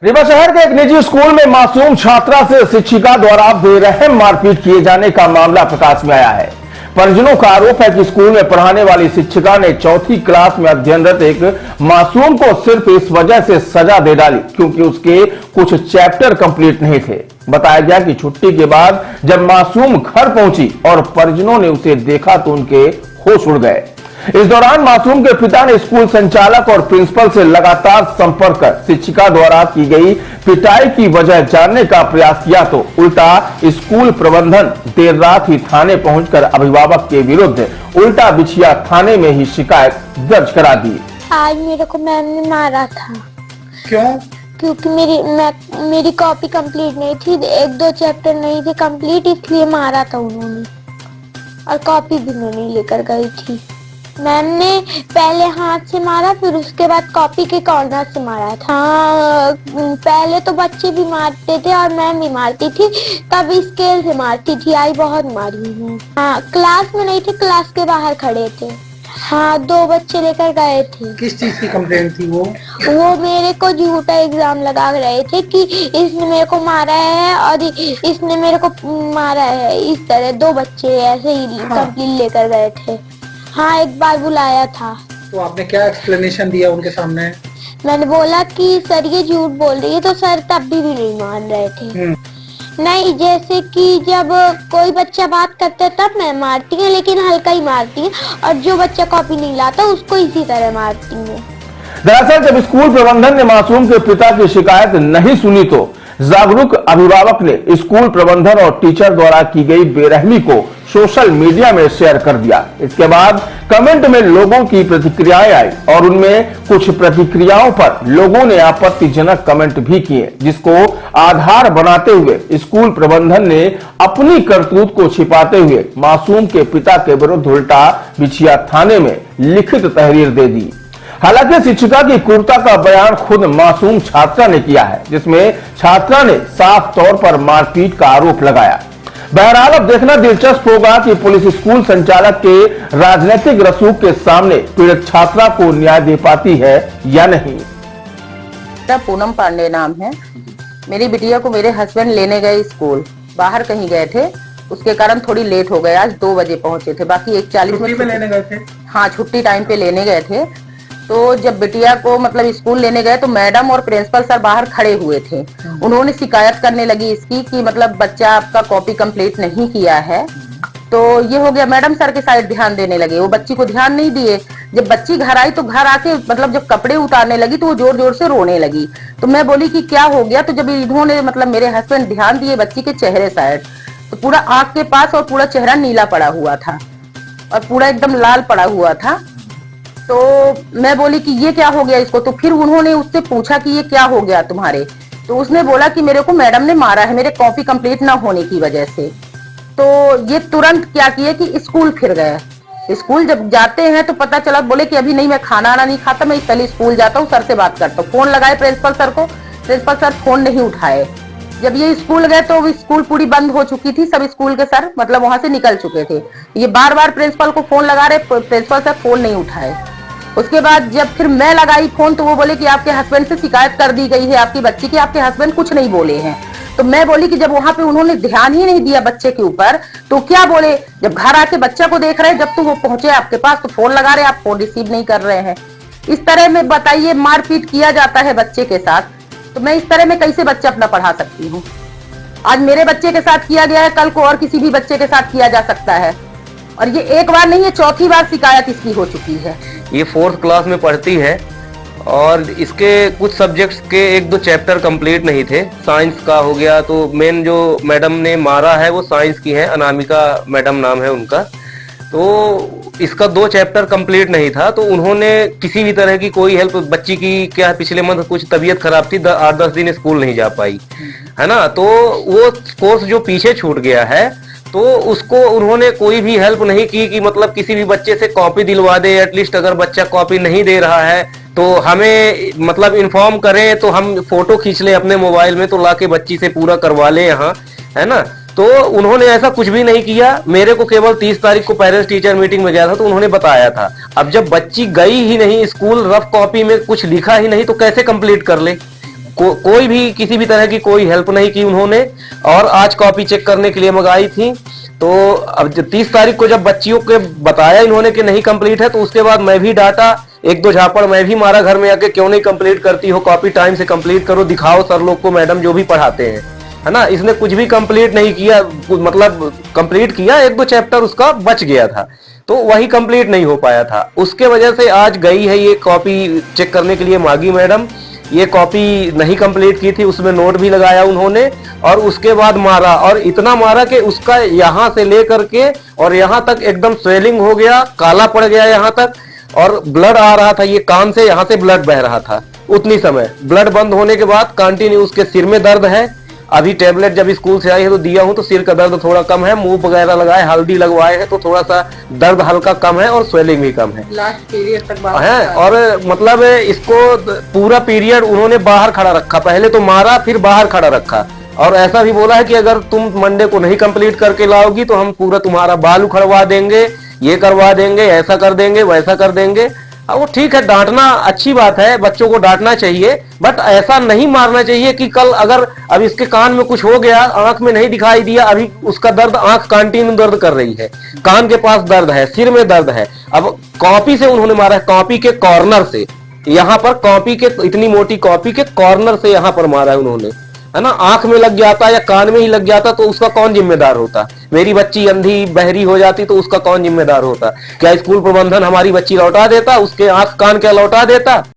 रीवा शहर के एक निजी स्कूल में मासूम छात्रा से शिक्षिका द्वारा बेरहम मारपीट किए जाने का मामला प्रकाश में आया है। परिजनों का आरोप है कि स्कूल में पढ़ाने वाली शिक्षिका ने चौथी क्लास में अध्ययनरत एक मासूम को सिर्फ इस वजह से सजा दे डाली क्योंकि उसके कुछ चैप्टर कंप्लीट नहीं थे। बताया गया कि छुट्टी के बाद जब मासूम घर पहुंची और परिजनों ने उसे देखा तो उनके होश उड़ गए। इस दौरान मासूम के पिता ने स्कूल संचालक और प्रिंसिपल से लगातार संपर्क कर शिक्षिका द्वारा की गई पिटाई की वजह जानने का प्रयास किया तो उल्टा स्कूल प्रबंधन देर रात ही थाने पहुंचकर अभिभावक के विरुद्ध उल्टा बिछिया थाने में ही शिकायत दर्ज करा दी। आज मेरे को मैम ने मारा था। क्यों? क्योंकि मेरी कॉपी कंप्लीट नहीं थी, एक दो चैप्टर नहीं थे कंप्लीट, इसलिए मारा था उन्होंने। और कॉपी भी मैं नहीं लेकर गई थी। मैम ने पहले हाथ से मारा, फिर उसके बाद कॉपी के कॉर्नर से मारा था। पहले तो बच्चे भी मारते थे और मैम भी मारती थी, तब स्केल से मारती थी। आई बहुत मारी हूँ। हाँ, क्लास में नहीं थे, क्लास के बाहर खड़े थे। हाँ, दो बच्चे लेकर गए थे। किस चीज की कंप्लेंट थी वो? मेरे को झूठा एग्जाम लगा रहे थे कि इसने मेरे को मारा है और इसने मेरे को मारा है। इस तरह दो बच्चे ऐसे ही कंप्लीट लेकर गए थे। हाँ, एक बार बुलाया था। तो आपने क्या एक्सप्लेनेशन दिया उनके सामने? मैंने बोला कि सर ये झूठ बोल रही है, तो सर तब भी नहीं मान रहे थे। नहीं, जैसे कि जब कोई बच्चा बात करता है तब मैं मारती हूँ, लेकिन हल्का ही मारती हूँ, और जो बच्चा कॉपी नहीं लाता उसको इसी तरह मारती हूँ। दरअसल जब स्कूल प्रबंधन ने मासूम के पिता की शिकायत नहीं सुनी तो जागरूक अभिभावक ने स्कूल प्रबंधन और टीचर द्वारा की गई बेरहमी को सोशल मीडिया में शेयर कर दिया। इसके बाद कमेंट में लोगों की प्रतिक्रियाएं आई और उनमें कुछ प्रतिक्रियाओं पर लोगों ने आपत्तिजनक कमेंट भी किए, जिसको आधार बनाते हुए स्कूल प्रबंधन ने अपनी करतूत को छिपाते हुए मासूम के पिता के विरुद्ध उल्टा बिछिया थाने में लिखित तहरीर दे दी। हालांकि शिक्षिका की क्रूरता का बयान खुद मासूम छात्रा ने किया है, जिसमें छात्रा ने साफ तौर पर मारपीट का आरोप लगाया। बहरहाल अब देखना दिलचस्प होगा कि पुलिस स्कूल संचालक के राजनीतिक रसूख के सामने पीड़ित छात्रा को न्याय दे पाती है या नहीं। मेरा पूनम पांडे नाम है। मेरी बिटिया को मेरे हस्बैंड लेने गए स्कूल, बाहर कहीं गए थे, उसके कारण थोड़ी लेट हो गए। आज 2 बजे पहुंचे थे, बाकी 1:40 में लेने गए थे। हाँ, छुट्टी टाइम पे लेने गए थे। तो जब बिटिया को मतलब स्कूल लेने गए तो मैडम और प्रिंसिपल सर बाहर खड़े हुए थे। उन्होंने शिकायत करने लगी इसकी कि मतलब बच्चा आपका कॉपी कंप्लीट नहीं किया है। तो ये हो गया, मैडम सर के साइड ध्यान देने लगे, वो बच्ची को ध्यान नहीं दिए। जब बच्ची घर आई तो घर आके मतलब जब कपड़े उतारने लगी तो वो जोर जोर से रोने लगी। तो मैं बोली कि क्या हो गया? तो जब इन्होंने मतलब मेरे हस्बैंड ध्यान दिए बच्ची के चेहरे साइड, तो पूरा आंख के पास और पूरा चेहरा नीला पड़ा हुआ था और पूरा एकदम लाल पड़ा हुआ था। तो मैं बोली कि ये क्या हो गया इसको? तो फिर उन्होंने उससे पूछा कि ये क्या हो गया तुम्हारे? तो उसने बोला कि मेरे को मैडम ने मारा है मेरे कॉपी कंप्लीट ना होने की वजह से। तो ये तुरंत क्या किए कि स्कूल फिर गए। स्कूल जब जाते हैं तो पता चला, बोले कि अभी नहीं, मैं खाना आना नहीं खाता, मैं पहले स्कूल जाता हूँ, सर से बात करता हूँ। फोन लगाए प्रिंसिपल सर को, प्रिंसिपल सर फोन नहीं उठाए। जब ये स्कूल गए तो स्कूल पूरी बंद हो चुकी थी, सब स्कूल के सर मतलब वहां से निकल चुके थे। ये बार बार प्रिंसिपल को फोन लगा रहे, प्रिंसिपल सर फोन नहीं उठाए। उसके बाद जब फिर मैं लगाई फोन तो वो बोले कि आपके हस्बैंड से शिकायत कर दी गई है आपकी बच्ची की, आपके हस्बैंड कुछ नहीं बोले हैं। तो मैं बोली कि जब वहां पे उन्होंने ध्यान ही नहीं दिया बच्चे के ऊपर तो क्या बोले? जब घर आके बच्चा को देख रहे हैं, जब तो वो पहुंचे आपके पास तो फोन लगा रहे, आप फोन रिसीव नहीं कर रहे हैं। इस तरह में बताइए मारपीट किया जाता है बच्चे के साथ, तो मैं इस तरह में कैसे बच्चा अपना पढ़ा सकती हूँ? आज मेरे बच्चे के साथ किया गया है, कल को और किसी भी बच्चे के साथ किया जा सकता है। और ये एक बार नहीं है, चौथी बार शिकायत इसकी हो चुकी है। ये 4th क्लास में पढ़ती है और इसके कुछ सब्जेक्ट्स के 1-2 चैप्टर कंप्लीट नहीं थे। साइंस का हो गया, तो मेन जो मैडम ने मारा है वो साइंस की है, अनामिका मैडम नाम है उनका। तो इसका 2 चैप्टर कंप्लीट नहीं था, तो उन्होंने किसी भी तरह की कोई हेल्प, बच्ची की क्या पिछले मंथ कुछ तबीयत खराब थी, 8-10 दिन स्कूल नहीं जा पाई है ना, तो वो कोर्स जो पीछे छूट गया है तो उसको उन्होंने कोई भी हेल्प नहीं की कि मतलब किसी भी बच्चे से कॉपी दिलवा दे। एटलीस्ट अगर बच्चा कॉपी नहीं दे रहा है तो हमें मतलब इन्फॉर्म करें, तो हम फोटो खींच लें अपने मोबाइल में, तो लाके बच्ची से पूरा करवा लें यहाँ, है ना। तो उन्होंने ऐसा कुछ भी नहीं किया। मेरे को केवल 30 तारीख को पेरेंट्स टीचर मीटिंग में गया था तो उन्होंने बताया था। अब जब बच्ची गई ही नहीं स्कूल, रफ कॉपी में कुछ लिखा ही नहीं, तो कैसे कंप्लीट कर ले? कोई भी किसी भी तरह की कोई हेल्प नहीं की उन्होंने। और आज कॉपी चेक करने के लिए मंगाई थी, तो अब 30 तारीख को जब बच्चियों के बताया इन्होंने कि नहीं कंप्लीट है, तो उसके बाद मैं भी डांटा, एक दो झापड़ मैं भी मारा घर में आके, क्यों नहीं कंप्लीट करती हो, कॉपी टाइम से कंप्लीट करो, दिखाओ सर लोग को, मैडम जो भी पढ़ाते हैं, है ना। इसने कुछ भी कंप्लीट नहीं किया, मतलब कंप्लीट किया, एक दो चैप्टर उसका बच गया था, तो वही कंप्लीट नहीं हो पाया था। उसके वजह से आज गई है ये कॉपी चेक करने के लिए मागी मैडम, ये कॉपी नहीं कंप्लीट की थी, उसमें नोट भी लगाया उन्होंने, और उसके बाद मारा, और इतना मारा कि उसका यहाँ से लेकर के और यहाँ तक एकदम स्वेलिंग हो गया, काला पड़ गया यहाँ तक, और ब्लड आ रहा था, ये कान से यहाँ से ब्लड बह रहा था उतनी समय। ब्लड बंद होने के बाद कंटिन्यू उसके सिर में दर्द है। अभी टेबलेट जब स्कूल से आई है तो दिया हूं, तो सिर का दर्द थोड़ा कम है, मुंह वगैरह लगाए, हल्दी लगवाए हैं, तो थोड़ा सा दर्द हल्का कम है और स्वेलिंग भी कम है। लास्ट पीरियड तक बात है। और मतलब इसको पूरा पीरियड उन्होंने बाहर खड़ा रखा, पहले तो मारा फिर बाहर खड़ा रखा, और ऐसा भी बोला है कि अगर तुम मंडे को नहीं कंप्लीट करके लाओगी तो हम पूरा तुम्हारा बाल उखड़वा देंगे, ये करवा देंगे, ऐसा कर देंगे, वैसा कर देंगे। अब वो ठीक है, डांटना अच्छी बात है, बच्चों को डांटना चाहिए, बट ऐसा नहीं मारना चाहिए कि कल अगर अब इसके कान में कुछ हो गया, आंख में नहीं दिखाई दिया, अभी उसका दर्द, आंख कंटिन्यू दर्द कर रही है, कान के पास दर्द है, सिर में दर्द है। अब कॉपी से उन्होंने मारा है, कॉपी के कॉर्नर से, यहाँ पर कॉपी के, इतनी मोटी कॉपी के कॉर्नर से यहाँ पर मारा है उन्होंने, है ना। आंख में लग जाता या कान में ही लग जाता तो उसका कौन जिम्मेदार होता? मेरी बच्ची अंधी बहरी हो जाती तो उसका कौन जिम्मेदार होता? क्या स्कूल प्रबंधन हमारी बच्ची लौटा देता? उसके आंख कान क्या लौटा देता?